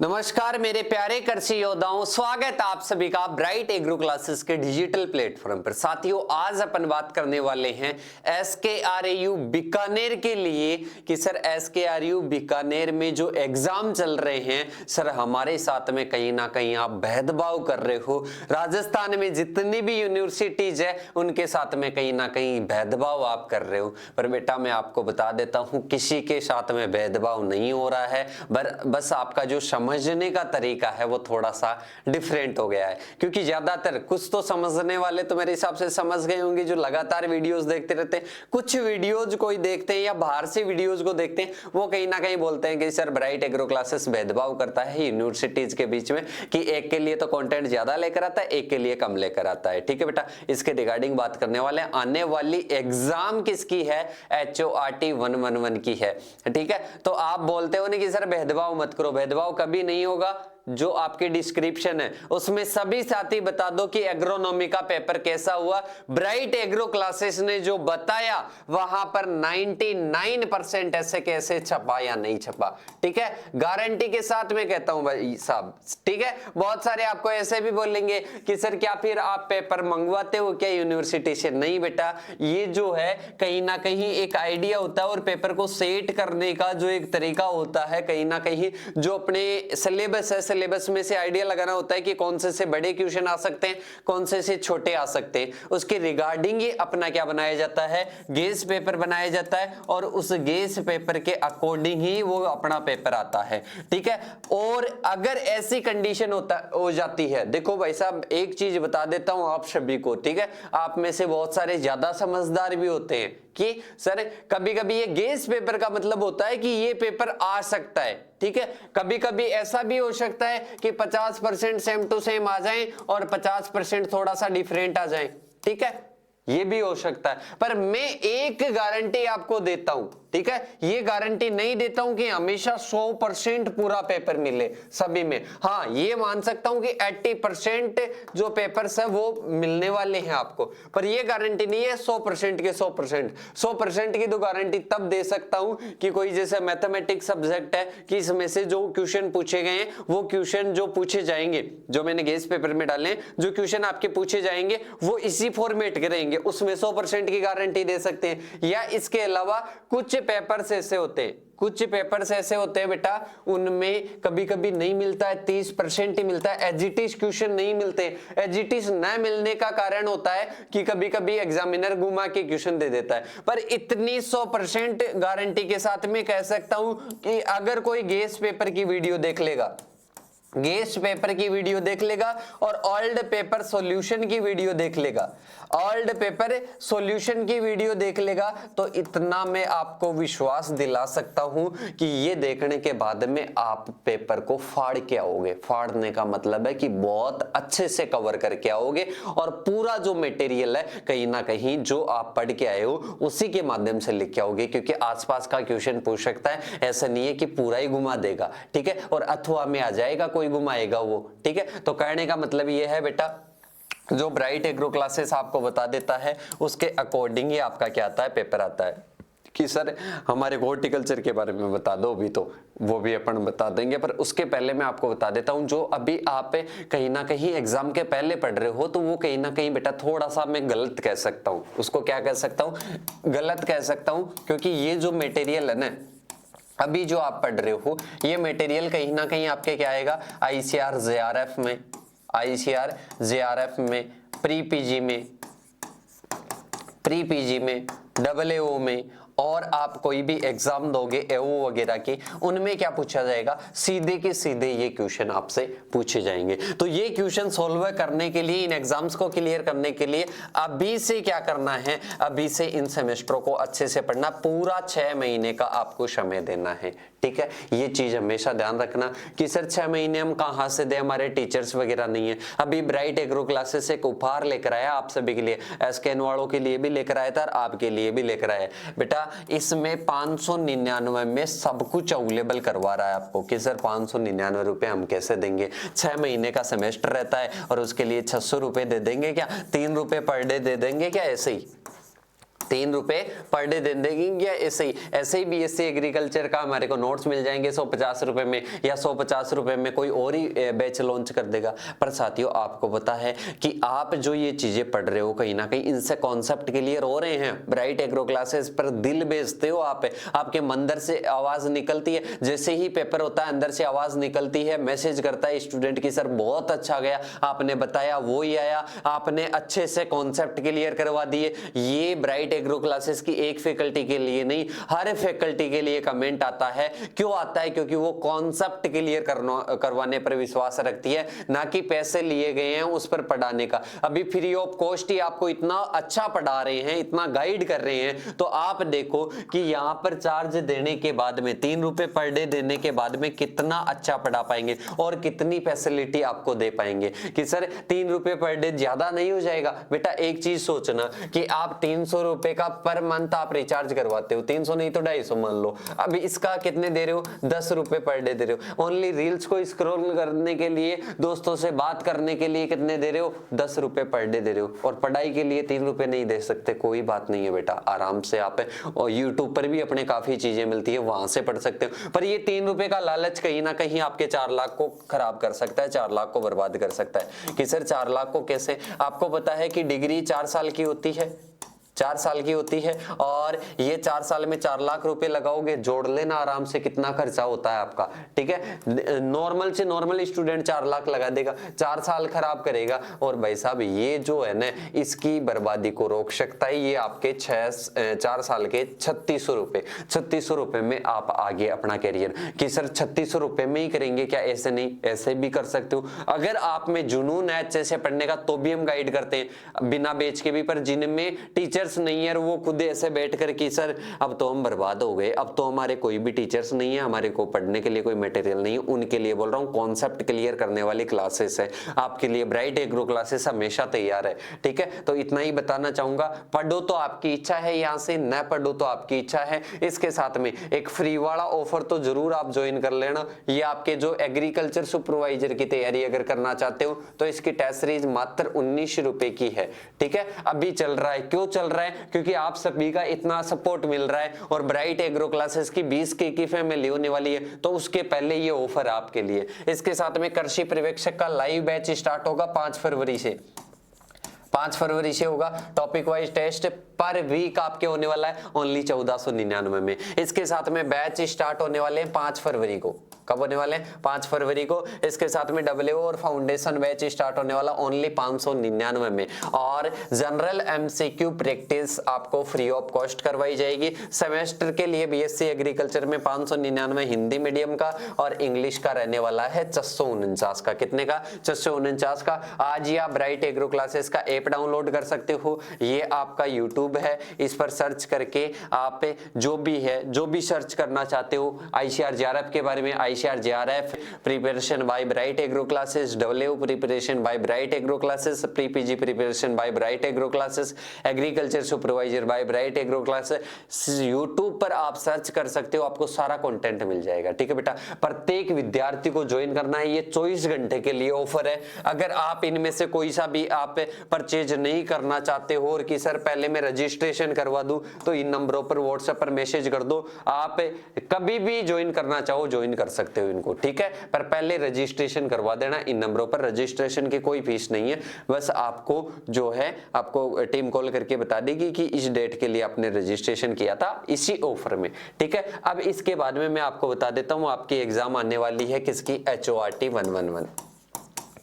नमस्कार मेरे प्यारे कृषि योद्धाओं, स्वागत आप सभी का ब्राइट एग्रो क्लासेस के डिजिटल प्लेटफॉर्म पर। साथियों, आज अपन बात करने वाले हैं SKRAU बीकानेर के लिए कि सर SKRAU बीकानेर में जो एग्जाम चल रहे हैं सर, हमारे साथ में कहीं ना कहीं आप भेदभाव कर रहे हो। राजस्थान में जितनी भी यूनिवर्सिटीज है उनके साथ में कहीं ना कहीं भेदभाव आप कर रहे हो। पर बेटा मैं आपको बता देता हूं, किसी के साथ में भेदभाव नहीं हो रहा है, बस आपका जो समझने का तरीका है वो थोड़ा सा डिफरेंट हो गया है। क्योंकि ज्यादातर कुछ तो समझने वाले तो मेरे हिसाब से समझ गए होंगे जो लगातार वीडियोस देखते रहते हैं। कुछ वीडियोज कोई देखते हैं या बाहर से वीडियोज को देखते हैं, वो कहीं ना कहीं बोलते हैं कि सर ब्राइट एग्रो क्लासेस भेदभाव करता है यूनिवर्सिटीज के बीच में, कि एक के लिए तो कंटेंट ज्यादा लेकर आता है, एक के लिए कम लेकर आता है। ठीक है बेटा, इसके रिगार्डिंग बात करने वाले हैं। आने वाली एग्जाम किसकी है? HORT 111 की है। ठीक है, तो आप बोलते हो ना कि सर भेदभाव मत करो, भेदभाव कभी नहीं होगा। जो आपकी डिस्क्रिप्शन है उसमें सभी साथी बता दो कि एग्रोनॉमी का पेपर कैसा हुआ। ब्राइट एग्रो क्लासेस ने जो बताया वहां पर 99% ऐसे कैसे छपा या नहीं छपा। ठीक है, गारंटी के साथ में कहता हूं भाई साहब। ठीक है, बहुत सारे आपको ऐसे भी बोलेंगे कि सर क्या फिर आप पेपर मंगवाते हो क्या यूनिवर्सिटी से? नहीं बेटा, ये जो है कहीं ना कहीं एक आइडिया होता है और पेपर को सेट करने का जो एक तरीका होता है, कहीं ना कहीं जो अपने सिलेबस है, सिलेबस में से आइडिया लगाना होता है कि कौन से बड़े क्वेश्चन आ सकते हैं, कौन से छोटे आ सकते हैं। उसके रिगार्डिंग ही अपना क्या बनाया जाता है, गेस पेपर बनाया जाता है और उस गेस पेपर के अकॉर्डिंग ही वो अपना पेपर आता है। ठीक है, और अगर ऐसी कंडीशन हो जाती है, देखो भाई साहब एक चीज बता देता हूं आप सभी को। ठीक है, आप में से बहुत सारे ज्यादा समझदार भी होते हैं कि सर कभी कभी ये गेस पेपर का मतलब होता है कि ये पेपर आ सकता है। ठीक है, कभी कभी ऐसा भी हो सकता है कि 50% सेम टू सेम आ जाए और 50% थोड़ा सा डिफरेंट आ जाए। ठीक है, ये भी हो सकता है। पर मैं एक गारंटी आपको देता हूं, ठीक है, ये गारंटी नहीं देता हूं कि हमेशा 100% पूरा पेपर मिले सभी में। हाँ, ये मान सकता हूं कि 80% जो पेपर्स है वो मिलने वाले हैं आपको, पर ये गारंटी नहीं है 100% के 100%। 100% की तो गारंटी तब दे सकता हूं कि कोई जैसे मैथमेटिक्स सब्जेक्ट है कि इसमें से जो क्वेश्चन पूछे गए हैं वो क्वेश्चन जो पूछे जाएंगे, जो मैंने गेस पेपर में डाले, जो क्वेश्चन आपके पूछे जाएंगे वो इसी फॉर्मेट के रहेंगे, उसमें 100% की गारंटी दे सकते हैं। या इसके अलावा कुछ पेपर्स ऐसे होते हैं, कुछ पेपर्स ऐसे होते हैं बेटा, उनमें कभी कभी नहीं मिलता है, 30% ही मिलता है, एजिटिस क्वेश्चन नहीं मिलते। एजिटिस न मिलने का कारण होता है कि कभी कभी एग्जामिनर घुमा के क्वेश्चन दे देता है। पर इतनी 100% गारंटी के साथ में कह सकता हूं कि अगर कोई गेस पेपर की वीडियो देख लेगा, गेस पेपर की वीडियो देख लेगा और ओल्ड पेपर सॉल्यूशन की वीडियो देख लेगा, ओल्ड पेपर सॉल्यूशन की वीडियो देख लेगा, तो इतना मैं आपको विश्वास दिला सकता हूं कि ये देखने के बाद में आप पेपर को फाड़ के आओगे। फाड़ने का मतलब है कि बहुत अच्छे से कवर करके आओगे और पूरा जो मटेरियल है कहीं ना कहीं जो आप पढ़ के आए हो उसी के माध्यम से लिख के आओगे। क्योंकि आसपास का क्वेश्चन पूछ सकता है, ऐसा नहीं है कि पूरा ही घुमा देगा। ठीक है, और अथवा में आ जाएगा, कोई घुमाएगा वो। ठीक है, तो कहने का मतलब ये है बेटा, जो ब्राइट एग्रो क्लासेस आपको बता देता है उसके अकॉर्डिंग ही आपका क्या आता है, पेपर आता है। कि सर हमारे हॉर्टिकल्चर के बारे में बता दो, भी तो वो भी अपन बता देंगे, पर उसके पहले मैं आपको बता देता हूं, जो अभी आप कहीं ना कहीं एग्जाम के पहले पढ़ रहे हो तो वो कहीं ना कहीं बेटा थोड़ा सा मैं गलत कह सकता हूं। उसको क्या कह सकता हूं? गलत कह सकता हूं, क्योंकि ये जो मटेरियल है ना, अभी जो आप पढ़ रहे हो ये मटेरियल कहीं ना कहीं आपके क्या आएगा, ICR JRF में, ICR JRF में, प्री पीजी में, AAO में, और आप कोई भी एग्जाम दोगे AO वगैरह की, उनमें क्या पूछा जाएगा, सीधे के सीधे ये क्वेश्चन आपसे पूछे जाएंगे। तो ये क्वेश्चन सोल्व करने के लिए, इन एग्जाम्स को क्लियर करने के लिए अभी से क्या करना है, अभी से इन सेमेस्टरों को अच्छे से पढ़ना, पूरा 6 महीने का आपको समय देना है। ठीक है, ये चीज हमेशा ध्यान रखना कि सर 6 महीने हम कहां से दे, हमारे टीचर्स वगैरह नहीं है। अभी ब्राइट एग्रो क्लासेस एक उपहार लेकर आया आप सभी के लिए, SKN वालों के लिए भी लेकर आया था और आपके लिए भी लेकर आया बेटा। इसमें 599 में सब कुछ अवेलेबल करवा रहा है आपको कि सर 599 रुपए हम कैसे देंगे, 6 महीने का सेमेस्टर रहता है और उसके लिए 600 रुपए दे देंगे क्या, 3 रुपए पर डे दे देंगे क्या, ऐसे ही ₹3 पर डे दे देंगे या ऐसे ही बीएससी एग्रीकल्चर का हमारे को नोट्स मिल जाएंगे 150 रुपए में या 150 रुपए में कोई और ही बैच लॉन्च कर देगा। पर साथियों आपको पता है कि आप जो ये चीजें पढ़ रहे हो कहीं ना कहीं इनसे कॉन्सेप्ट क्लियर हो रहे हैं। ब्राइट एग्रो क्लासेस पर दिल बेचते हो आप, आपके अंदर से आवाज निकलती है, जैसे ही पेपर होता है अंदर से आवाज निकलती है, मैसेज करता है स्टूडेंट की सर बहुत अच्छा गया, आपने बताया वो ही आया, आपने अच्छे से कॉन्सेप्ट क्लियर करवा दिए। ये ब्राइट एग्रो क्लासेस की एक फैकल्टी के लिए नहीं, हर फैकल्टी के लिए कमेंट आता है। क्यों आता है? क्योंकि वो कॉन्सेप्ट क्लियर करवाने पर विश्वास रखती है, ना कि पैसे लिए गए हैं उस पर पढ़ाने का। अभी फ्री ऑफ कॉस्ट ही आपको इतना अच्छा पढ़ा रहे हैं, इतना गाइड कर रहे हैं, तो आप देखो कि यहां पर चार्ज देने के बाद में ₹3 पर डे देने के बाद में कितना अच्छा पढ़ा पाएंगे और कितनी फैसिलिटी आपको दे पाएंगे। कि सर ₹3 पर डे ज्यादा नहीं हो जाएगा? बेटा एक चीज सोचना कि आप ₹300 का पर मंथ आप रिचार्ज करवाते हो, 300 नहीं तो 250 मान लो। अभी इसका कितने दे रहे हो? ₹10 पर डे दे रहे हो। ओनली रील्स को स्क्रॉल करने के लिए, दोस्तों से बात करने के लिए कितने दे रहे हो? ₹10 पर डे दे रहे हो। और पढ़ाई के लिए ₹3 नहीं दे सकते, कोई बात नहीं है बेटा, आराम से आप और यूट्यूब पर भी अपने काफी चीजें मिलती है, वहां से पढ़ सकते हो। पर ये ₹3 का लालच कहीं ना कहीं आपके 4 लाख को खराब कर सकता है, 4 लाख को बर्बाद कर सकता है। कि सर 4 लाख को कैसे? आपको पता है कि डिग्री 4 साल की होती है, 4 साल की होती है, और ये 4 साल में 4 लाख रुपए लगाओगे, जोड़ लेना आराम से कितना खर्चा होता है आपका। ठीक है, नॉर्मल से नॉर्मल स्टूडेंट 4 लाख लगा देगा, 4 साल खराब करेगा। और भाई साहब ये जो है ना, इसकी बर्बादी को रोक सकता है ये आपके 4 साल के ₹3600। ₹3600 में आप आगे अपना कैरियर। कि सर ₹3600 में ही करेंगे क्या? ऐसे नहीं, ऐसे भी कर सकते हो। अगर आप में जुनून है अच्छे से पढ़ने का तो भी हम गाइड करते हैं बिना बेच के भी। पर जिनमें टीचर्स नहीं है, वो खुद ऐसे बैठ कर कि सर अब तो हम बर्बाद हो गए, अब तो हमारे कोई भी टीचर्स नहीं है, हमारे को पढ़ने के लिए कोई मटेरियल नहीं है, उनके लिए बोल रहा हूँ कॉन्सेप्ट क्लियर करने वाली क्लासेस है आपके लिए। ब्राइट एग्रो क्लासेस हमेशा तैयार है। ठीक है, तो इतना ही बताना चाहूंगा। पढ़ो तो आपकी इच्छा है यहाँ से, न पढ़ो तो आपकी इच्छा है। इसके साथ में एक फ्री वाला ऑफर तो जरूर आप ज्वाइन कर लेना। ये आपके जो एग्रीकल्चर सुपरवाइजर की तैयारी अगर करना चाहते हो तो इसकी टेस्ट सीरीज मात्र ₹19 की है। ठीक है, अभी चल रहा है। क्यों चल रहा है? क्योंकि आप सभी का इतना सपोर्ट मिल रहा है और ब्राइट एग्रो क्लासेस की 20K की फैमिली होने वाली है, तो उसके पहले ये ऑफर आपके लिए। इसके साथ में कृषि पर्यवेक्षक का लाइव बैच स्टार्ट होगा 5 फरवरी से। 5 फरवरी से होगा। टॉपिक वाइज टेस्ट पर वीक आपके होने वाला है ओनली 1499 में। इसके साथ में बैच स्टार्ट होने वाले हैं 5 फरवरी को। कब होने वाले हैं? 5 फरवरी को। इसके साथ में डब्ल्यू और फाउंडेशन बैच स्टार्ट होने वाला ओनली 599 में। और जनरल MCQ प्रैक्टिस आपको फ्री ऑफ कॉस्ट करवाई जाएगी। सेमेस्टर के लिए बीएससी एग्रीकल्चर में 599 हिंदी मीडियम का और इंग्लिश का रहने वाला है 649 का। कितने का? 649 का। आज ही आप ब्राइट एग्रो क्लासेस का ऐप डाउनलोड कर सकते हो। ये आपका यूट्यूब है, इस पर सर्च करके आप जो भी सर्च करना चाहते हो, ICR JRF के बारे में, ICR JRF preparation by Bright Agro Classes, W preparation by Bright Agro Classes, pre PG preparation by Bright Agro Classes, agriculture supervisor by Bright Agro Classes, YouTube पर आप सर्च कर सकते हो, आपको सारा कंटेंट मिल जाएगा। ठीक है बेटा, प्रत्येक विद्यार्थी को ज्वाइन करना है। ये 24 घंटे के लिए ऑफर है। अगर आप इनमें से कोई सा भी आप परचेज नहीं करना चाहते हो और कि सर पहले मैं रजिस्ट्रेशन करवा दूं, तो इन नंबरों पर व्हाट्सएप पर मैसेज कर दो। आप कभी भी ज्वाइन करना चाहो ज्वाइन कर सकते हो इनको। ठीक है, पर पहले रजिस्ट्रेशन करवा देना। इन नंबरों पर रजिस्ट्रेशन की कोई फीस नहीं है, बस आपको जो है आपको टीम कॉल करके बता देगी कि इस डेट के लिए आपने रजिस्ट्रेशन किया था इसी ऑफर में। ठीक है, अब इसके बाद में मैं आपको बता देता हूं आपकी एग्जाम आने वाली है किसकी? HORT 111।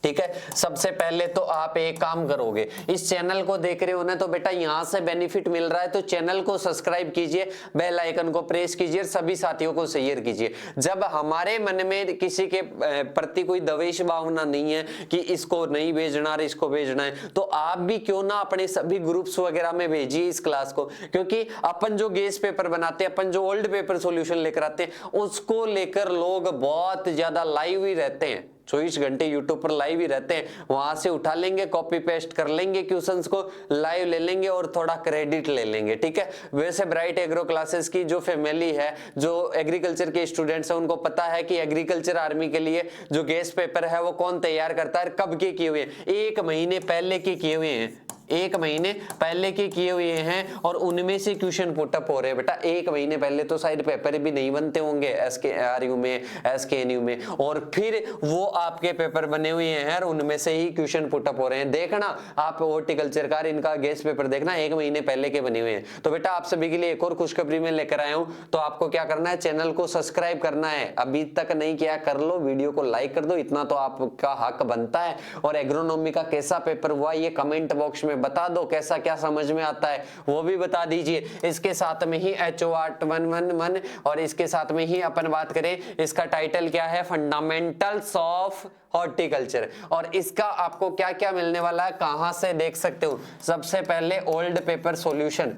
ठीक है, सबसे पहले तो आप एक काम करोगे, इस चैनल को देख रहे हो ना, तो बेटा यहां से बेनिफिट मिल रहा है तो चैनल को सब्सक्राइब कीजिए, बेल आइकन को प्रेस कीजिए, सभी साथियों को शेयर कीजिए। जब हमारे मन में किसी के प्रति कोई द्वेष भावना नहीं है कि इसको नहीं भेजना और इसको भेजना है, तो आप भी क्यों ना अपने सभी ग्रुप्स वगैरह में भेजिए इस क्लास को। क्योंकि अपन जो गेस पेपर बनाते हैं, अपन जो ओल्ड पेपर सॉल्यूशन लेकर आते हैं, उसको लेकर लोग बहुत ज्यादा लाइव ही रहते हैं, 24 घंटे यूट्यूब पर लाइव ही रहते हैं। वहां से उठा लेंगे, कॉपी पेस्ट कर लेंगे क्वेश्चंस को, लाइव ले लेंगे और थोड़ा क्रेडिट ले लेंगे। ठीक है, वैसे ब्राइट एग्रो क्लासेस की जो फैमिली है, जो एग्रीकल्चर के स्टूडेंट्स हैं, उनको पता है कि एग्रीकल्चर आर्मी के लिए जो गेस्ट पेपर है वो कौन तैयार करता है, कब के किए हुए हैं, 1 महीने पहले के किए हुए हैं। 1 महीने पहले के किए हुए हैं और उनमें से क्वेश्चन पुटअप हो रहे हैं बेटा। 1 महीने पहले तो शायद पेपर भी नहीं बनते होंगे SKRU में, SKNU में, और फिर वो आपके पेपर बने हुए हैं और उनमें से ही क्वेश्चन पुटअप हो रहे हैं। देखना आप हॉर्टिकल्चर का इनका गेस्ट पेपर देखना 1 महीने पहले के बने हुए हैं। तो बेटा आप सभी के लिए एक और खुशखबरी में लेकर आया हूं। तो आपको क्या करना है, चैनल को सब्सक्राइब करना है, अभी तक नहीं किया कर लो, वीडियो को लाइक कर दो, इतना तो आपका हक बनता है। और एग्रोनॉमी का कैसा पेपर हुआ ये कमेंट बॉक्स में बता दो, कैसा क्या समझ में आता है वो भी बता दीजिए। इसके साथ में ही HO 811 और इसके साथ में ही अपन बात करें, इसका टाइटल क्या है, फंडामेंटल्स ऑफ हॉर्टिकल्चर। और इसका आपको क्या क्या मिलने वाला है, कहां से देख सकते हो। सबसे पहले old paper solution,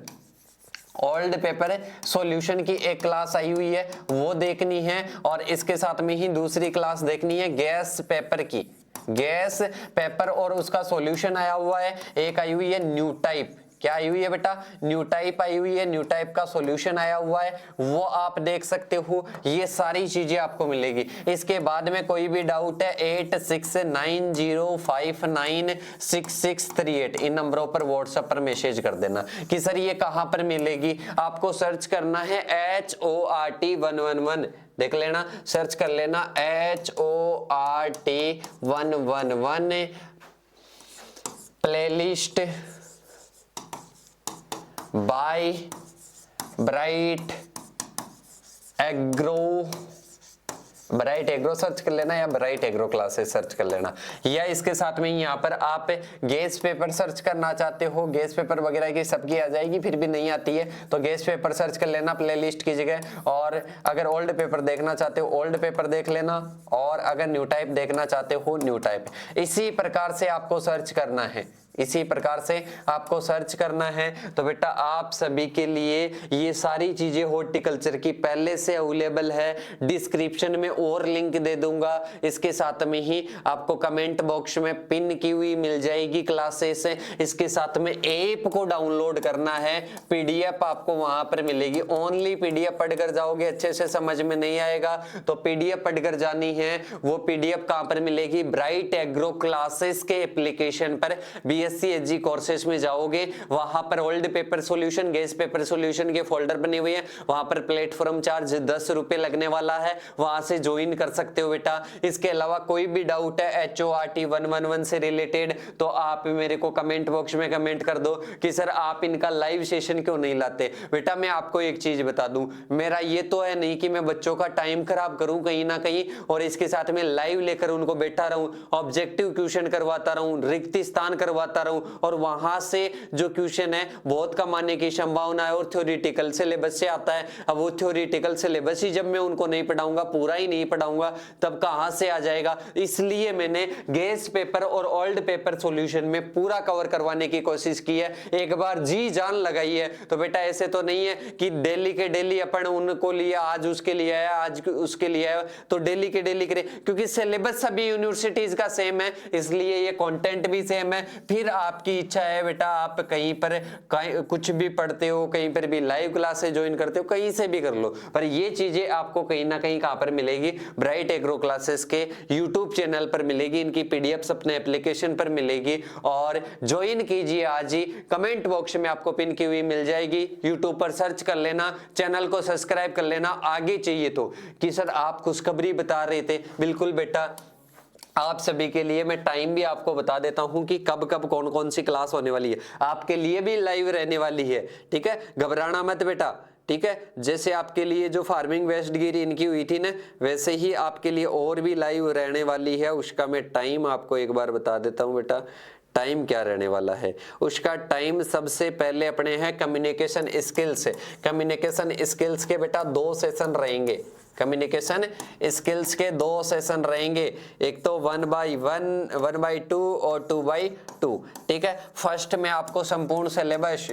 old paper solution की एक क्लास आई हुई है वो देखनी है, और इसके साथ में ही दूसरी क्लास देखनी है गैस पेपर की, गैस पेपर और उसका सॉल्यूशन आया हुआ है। एक आई हुई है न्यू टाइप, क्या आई हुई है बेटा, न्यू टाइप आई हुई है, न्यू टाइप का सॉल्यूशन आया हुआ है, वो आप देख सकते हो। ये सारी चीजें आपको मिलेगी। इसके बाद में कोई भी डाउट है 8690596638 इन नंबरों पर व्हाट्सएप पर मैसेज कर देना कि सर ये कहां पर मिलेगी। आपको सर्च करना है HORT 111, देख लेना, सर्च कर लेना HORT 111 playlist by Bright Agro search कर लेना, या ब्राइट एग्रो क्लासेस सर्च कर लेना, या इसके साथ में यहाँ पर आप गैस पेपर सर्च करना चाहते हो, गैस पेपर वगैरह की सबकी आ जाएगी, फिर भी नहीं आती है तो गैस पेपर सर्च कर लेना प्लेलिस्ट की जगह। और अगर ओल्ड पेपर देखना चाहते हो ओल्ड पेपर देख लेना, और अगर न्यू टाइप देखना चाहते हो न्यू टाइप। इसी प्रकार से आपको सर्च करना है, इसी प्रकार से आपको सर्च करना है। तो बेटा आप सभी के लिए ये सारी चीजें हॉर्टिकल्चर की पहले से अवेलेबल है, डिस्क्रिप्शन में और लिंक दे दूंगा, इसके साथ में ही आपको कमेंट बॉक्स में पिन की हुई मिल जाएगी क्लासेस। इसके साथ में ऐप को डाउनलोड करना है, PDF आपको वहां पर मिलेगी, ओनली PDF पढ़कर जाओगे, अच्छे से समझ में नहीं आएगा तो PDF पढ़कर जानी है। वो PDF कहां पर मिलेगी, ब्राइट एग्रो क्लासेस के एप्लीकेशन पर BSc HG कोर्सेज में जाओगे, वहां पर old paper solution, gas paper solution के फोल्डर बने हुए हैं, वहां पर प्लेटफॉर्म चार्ज 10 रुपए लगने वाला है, वहां से ज्वाइन कर सकते हो बेटा। इसके अलावा कोई भी डाउट है HORT 111 से रिलेटेड तो आप मेरे को कमेंट बॉक्स में कमेंट कर दो कि सर आप इनका लाइव सेशन क्यों नहीं लाते। बेटा मैं आपको एक चीज बता दूं, मेरा ये तो है नहीं कि मैं बच्चों का टाइम खराब करूं कहीं ना कहीं, और इसके साथ में लाइव लेकर उनको बैठा रहूं, ऑब्जेक्टिव क्वेश्चन करवाता रहूं, रिक्त स्थान करवाता रहूं, और वहां से जो क्वेश्चन है बहुत कम आने की संभावना है, और थ्योरेटिकल सिलेबस से आता है। अब वो थ्योरेटिकल सिलेबस ही जब मैं उनको नहीं पढ़ाऊंगा, पूरा ही नहीं पढ़ाऊंगा, तब कहां से आ जाएगा। इसलिए मैंने गैस पेपर और ओल्ड पेपर सॉल्यूशन में पूरा कवर करवाने की कोशिश की है, एक बार जी जान लगाई है। तो बेटा ऐसे तो नहीं है कि डेली के डेली अपन उनको लिया, आज उसके लिए आया, आज उसके लिए आया, तो डेली के डेली करें, क्योंकि सिलेबस सभी यूनिवर्सिटीज का सेम है, इसलिए ये कंटेंट भी सेम है। फिर आपकी इच्छा है बेटा आप कहीं पर कुछ भी पढ़ते हो, कहीं पर भी लाइव क्लासेस ज्वाइन करते हो, कहीं से भी कर लो, पर ये चीजें आपको कहीं ना कहीं कहां पर मिलेगी, ब्राइट एग्रो क्लासेस के यूट्यूब चैनल पर मिलेगी, इनकी PDFs अपने एप्लीकेशन पर मिलेगी, और ज्वाइन कीजिए आज ही। कमेंट बॉक्स में आपको पिन की हुई मिल जाएगी, यूट्यूब पर सर्च कर लेना, चैनल को सब्सक्राइब कर लेना। आगे चाहिए तो कि सर आप खुशखबरी बता रहे थे, बिल्कुल बेटा आप सभी के लिए मैं टाइम भी आपको बता देता हूं कि कब कब कौन कौन सी क्लास होने वाली है, आपके लिए भी लाइव रहने वाली है, ठीक है, घबराना मत बेटा, ठीक है। जैसे आपके लिए जो फार्मिंग वेस्ट गिरी इनकी हुई थी ना, वैसे ही आपके लिए और भी लाइव रहने वाली है। उसका मैं टाइम आपको एक बार बता देता हूं बेटा, टाइम क्या रहने वाला है उसका। टाइम सबसे पहले अपने हैं कम्युनिकेशन स्किल्स, कम्युनिकेशन स्किल्स के बेटा 2 सेशन रहेंगे, कम्युनिकेशन स्किल्स के 2 सेशन रहेंगे, एक तो 1/1, 1/2 और 2/2, ठीक है। फर्स्ट में आपको संपूर्ण सिलेबस,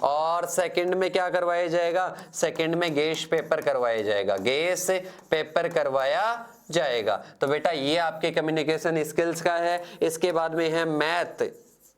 और सेकंड में क्या करवाया जाएगा, सेकंड में गैस पेपर करवाया जाएगा, गैस पेपर करवाया जाएगा। तो बेटा ये आपके कम्युनिकेशन स्किल्स का है। इसके बाद में है मैथ,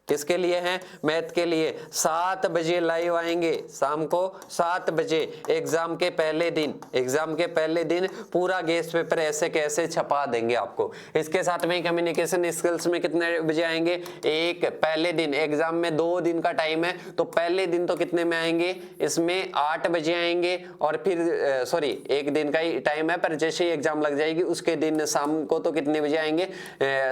किसके लिए है? मैथ के लिए। 7 बजे लाइव आएंगे, शाम को 7 बजे एग्जाम के पहले दिन। एग्जाम के पहले दिन पूरा गेस्ट पेपर ऐसे कैसे छपा देंगे आपको। इसके साथ में कम्युनिकेशन स्किल्स में कितने बजे आएंगे? एक पहले दिन, एग्जाम में 2 दिन का टाइम है, तो पहले दिन तो कितने में आएंगे? इसमें 8 बजे आएंगे, और फिर सॉरी 1 दिन का ही टाइम है, पर जैसे ही एग्जाम लग जाएगी उसके दिन शाम को तो कितने बजे आएंगे?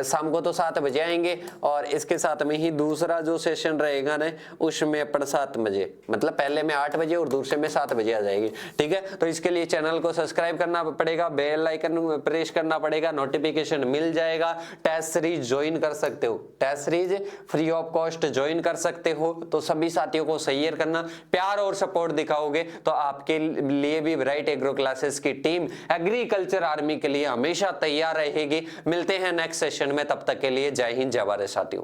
शाम को तो 7 बजे आएंगे, और इसके साथ में ही दूसरा जो सेशन रहेगा ना उसमें अपन 7 बजे, मतलब पहले में 8 बजे और दूसरे में 7 बजे आ जाएगी। ठीक है, तो इसके लिए चैनल को सब्सक्राइब करना पड़ेगा, बेल आइकन प्रेस करना पड़ेगा, नोटिफिकेशन मिल जाएगा। टेस्ट सीरीज ज्वाइन कर सकते हो, test series free of cost join कर सकते हो। तो सभी साथियों को शेयर करना, प्यार और सपोर्ट दिखाओगे तो आपके लिए भी ब्राइट एग्रो क्लासेस की टीम एग्रीकल्चर आर्मी के लिए हमेशा तैयार रहेगी। मिलते हैं नेक्स्ट सेशन में, तब तक के लिए जय हिंद जय भारत साथियों।